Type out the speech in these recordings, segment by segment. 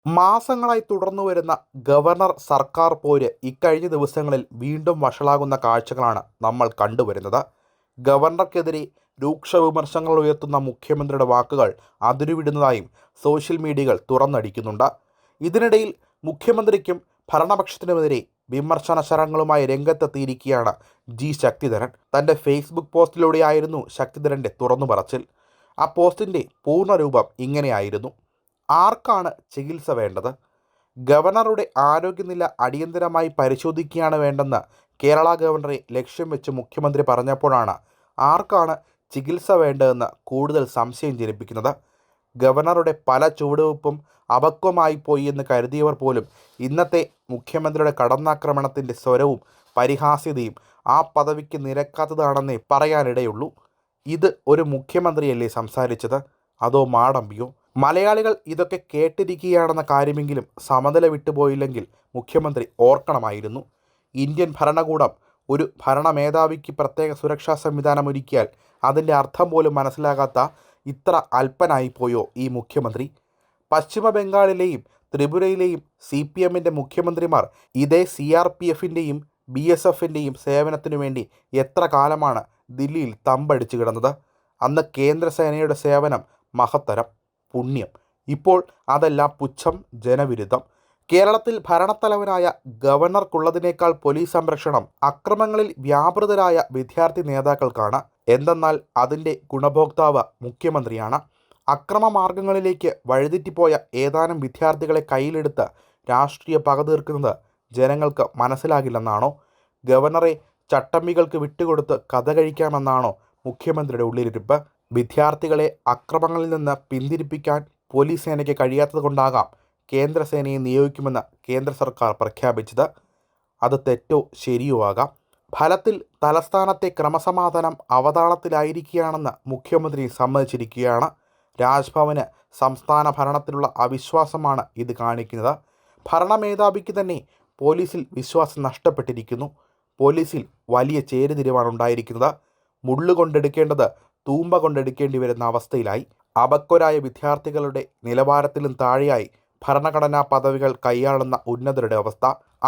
മാസങ്ങളായി തുടർന്നുവരുന്ന ഗവർണർ സർക്കാർ പോര് ഇക്കഴിഞ്ഞ ദിവസങ്ങളിൽ വീണ്ടും വഷളാകുന്ന കാഴ്ചകളാണ് നമ്മൾ കണ്ടുവരുന്നത്. ഗവർണർക്കെതിരെ രൂക്ഷ വിമർശനങ്ങൾ ഉയർത്തുന്ന മുഖ്യമന്ത്രിയുടെ വാക്കുകൾ അതിരുവിടുന്നതായും സോഷ്യൽ മീഡിയകൾ തുറന്നടിക്കുന്നുണ്ട്. ഇതിനിടയിൽ മുഖ്യമന്ത്രിക്കും ഭരണപക്ഷത്തിനുമെതിരെ വിമർശന ശരങ്ങളുമായി രംഗത്തെത്തിയിരിക്കുകയാണ് ജി ശക്തിധരൻ. തൻ്റെ ഫേസ്ബുക്ക് പോസ്റ്റിലൂടെയായിരുന്നു ശക്തിധരൻ്റെ തുറന്നുപറച്ചിൽ. ആ പോസ്റ്റിൻ്റെ പൂർണ്ണരൂപം ഇങ്ങനെയായിരുന്നു: ആർക്കാണ് ചികിത്സ വേണ്ടത്? ഗവർണറുടെ ആരോഗ്യനില അടിയന്തരമായി പരിശോധിക്കുകയാണ് വേണ്ടെന്ന് കേരള ഗവർണറെ ലക്ഷ്യം വെച്ച് മുഖ്യമന്ത്രി പറഞ്ഞപ്പോഴാണ് ആർക്കാണ് ചികിത്സ വേണ്ടതെന്ന് കൂടുതൽ സംശയം ജനിപ്പിക്കുന്നത്. ഗവർണറുടെ പല ചുവടുവെപ്പും അപക്വമായി പോയി എന്ന് കരുതിയവർ പോലും ഇന്നത്തെ മുഖ്യമന്ത്രിയുടെ കടന്നാക്രമണത്തിൻ്റെ സ്വരവും പരിഹാസ്യതയും ആ പദവിക്ക് നിരക്കാത്തതാണെന്നേ പറയാനിടയുള്ളൂ. ഇത് ഒരു മുഖ്യമന്ത്രിയല്ലേ സംസാരിച്ചത്, അതോ മാടമ്പിയോ? മലയാളികൾ ഇതൊക്കെ കേട്ടിരിക്കുകയാണെന്ന കാര്യമെങ്കിലും സമനില വിട്ടുപോയില്ലെങ്കിൽ മുഖ്യമന്ത്രി ഓർക്കണമായിരുന്നു. ഇന്ത്യൻ ഭരണകൂടം ഒരു ഭരണമേധാവിക്ക് പ്രത്യേക സുരക്ഷാ സംവിധാനം ഒരുക്കിയാൽ അതിൻ്റെ അർത്ഥം പോലും മനസ്സിലാകാത്ത ഇത്ര അല്പനായിപ്പോയോ ഈ മുഖ്യമന്ത്രി? പശ്ചിമ ബംഗാളിലെയും ത്രിപുരയിലെയും CPM-ൻ്റെ മുഖ്യമന്ത്രിമാർ ഇതേ CRPF-ൻ്റെയും BSF-ൻ്റെയും സേവനത്തിനു വേണ്ടി എത്ര കാലമാണ് ദില്ലിയിൽ തമ്പടിച്ചു കിടന്നത്? അന്ന് കേന്ദ്രസേനയുടെ സേവനം മഹത്തരം, പുണ്യം. ഇപ്പോൾ അതെല്ലാം പുച്ഛം, ജനവിരുദ്ധം. കേരളത്തിൽ ഭരണത്തലവനായ ഗവർണർക്കുള്ളതിനേക്കാൾ പോലീസ് സംരക്ഷണം അക്രമങ്ങളിൽ വ്യാപൃതരായ വിദ്യാർത്ഥി നേതാക്കൾക്കാണ്. എന്തെന്നാൽ അതിൻ്റെ ഗുണഭോക്താവ് മുഖ്യമന്ത്രിയാണ്. അക്രമ മാർഗങ്ങളിലേക്ക് വഴിതെറ്റിപ്പോയ ഏതാനും വിദ്യാർത്ഥികളെ കയ്യിലെടുത്ത് രാഷ്ട്രീയ പക തീർക്കുന്നത് ജനങ്ങൾക്ക് മനസ്സിലാകില്ലെന്നാണോ? ഗവർണറെ ചട്ടമ്പികൾക്ക് വിട്ടുകൊടുത്ത് കഥ കഴിക്കാമെന്നാണോ മുഖ്യമന്ത്രിയുടെ ഉള്ളിലിരിപ്പ്? വിദ്യാർത്ഥികളെ അക്രമങ്ങളിൽ നിന്ന് പിന്തിരിപ്പിക്കാൻ പോലീസ് സേനയ്ക്ക് കഴിയാത്തത് കൊണ്ടാകാം കേന്ദ്രസേനയെ നിയോഗിക്കുമെന്ന് കേന്ദ്ര സർക്കാർ പ്രഖ്യാപിച്ചത്. അത് തെറ്റോ ശരിയോ ആകാം. ഫലത്തിൽ തലസ്ഥാനത്തെ ക്രമസമാധാനം അവതാളത്തിലായിരിക്കുകയാണെന്ന് മുഖ്യമന്ത്രി സമ്മതിച്ചിരിക്കുകയാണ്. രാജ്ഭവന് സംസ്ഥാന ഭരണത്തിലുള്ള അവിശ്വാസമാണ് ഇത് കാണിക്കുന്നത്. ഭരണമേധാവിക്ക് തന്നെ പോലീസിൽ വിശ്വാസം നഷ്ടപ്പെട്ടിരിക്കുന്നു. പോലീസിൽ വലിയ ചേരിതിരിവാണ് ഉണ്ടായിരിക്കുന്നത്. മുള്ളുകൊണ്ടെടുക്കേണ്ടത് തൂമ്പ കൊണ്ടെടുക്കേണ്ടി വരുന്ന അവസ്ഥയിലായി. അപക്വരായ വിദ്യാർത്ഥികളുടെ നിലവാരത്തിലും താഴെയായി ഭരണഘടനാ പദവികൾ കൈയാളുന്ന ഉന്നതരുടെ അവസ്ഥ.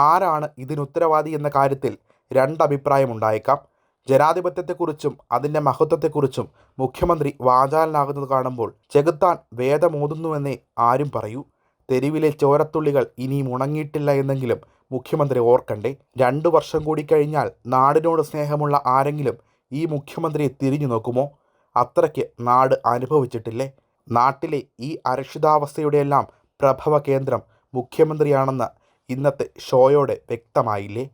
ആരാണ് ഇതിനുത്തരവാദി എന്ന കാര്യത്തിൽ രണ്ടഭിപ്രായമുണ്ടായേക്കാം. ജനാധിപത്യത്തെക്കുറിച്ചും അതിൻ്റെ മഹത്വത്തെക്കുറിച്ചും മുഖ്യമന്ത്രി വാചാലനാകുന്നത് കാണുമ്പോൾ ചെകുത്താൻ വേദമോതുന്നുവെന്നേ ആരും പറയൂ. തെരുവിലെ ചോരത്തുള്ളികൾ ഇനിയും ഉണങ്ങിയിട്ടില്ല എന്നെങ്കിലും മുഖ്യമന്ത്രി ഓർക്കണ്ടേ? 2 വർഷം കൂടി കഴിഞ്ഞാൽ നാടിനോട് സ്നേഹമുള്ള ആരെങ്കിലും ഈ മുഖ്യമന്ത്രിയെ തിരിഞ്ഞു നോക്കുമോ? അത്രയ്ക്ക് നാട് അനുഭവിച്ചിട്ടില്ലേ? നാട്ടിലെ ഈ അരക്ഷിതാവസ്ഥയുടെയെല്ലാം പ്രഭവ കേന്ദ്രം മുഖ്യമന്ത്രിയാണെന്ന് ഇന്നത്തെ ഷോയോടെ വ്യക്തമായില്ലേ?